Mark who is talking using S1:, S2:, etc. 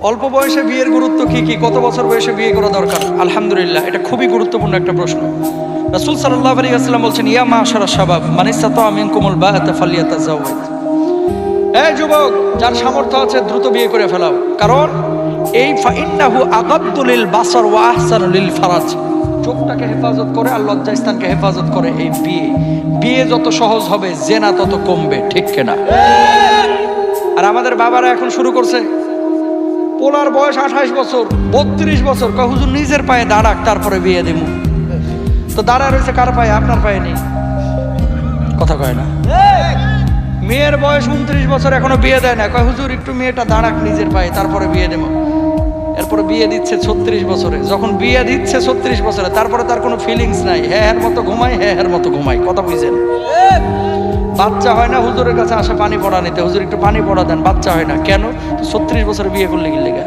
S1: অল্প বয়সে বিয়ের গুরুত্ব কি কি, কত বছর বয়সে বিয়ে করা দরকার? আলহামদুলিল্লাহ, এটা খুবই গুরুত্বপূর্ণ একটা প্রশ্ন। রাসূল সাল্লাল্লাহু আলাইহি ওয়াসাল্লাম বলছেন, ইয়া মাশারাশ শাবাব মান ইসতাতা মিনকুমুল বাআতা ফালিয়াতাযাওয়াজ। এই যুবক, যার সামর্থ্য আছে দ্রুত বিয়ে করে ফেলাও, কারণ এই ফাইন্নাহু আগাদ্দু লিল বাসার ওয়া আহসানু লিল ফারাজ। চোখটাকে হেফাজত করে আর লজ্জাস্থানকে হেফাজত করে এই বিয়ে। বিয়ে যত সহজ হবে জেনা তত কমবে, ঠিক কিনা? আর আমাদের বাবারা এখন শুরু করছে, পোলার বয়স 28 বছর 32 বছর, কয় হুজুর নিজের পায়ে দাঁড়াক তারপরে বিয়ে দেব। তো দাঁড়া রয়েছে কার পায়ে? আপনার পায়ে নেই, কথা কয় না। মেয়ের বয়স 29 বছর, এখনো বিয়ে দেয় না, কয় হুজুর একটু মেয়েটা দাঁড়াক নিজের পায়ে তারপরে বিয়ে দেব। এরপরে বিয়ে দিচ্ছে 36 বছরে। যখন বিয়ে দিচ্ছে 36 বছরে, তারপরে তার কোনো ফিলিংস নাই, হ্যাঁ মতো ঘুমায়, হ্যাঁ মতো ঘুমায়, কথা বুঝছেন? বাচ্চা হয় না, হুজুরের কাছে আসে পানি পড়া নিতে, হুজুর একটু পানি পড়া দেন, বাচ্চা হয় না। কেন? 36 বছরে বিয়ে করলে কি লেগে?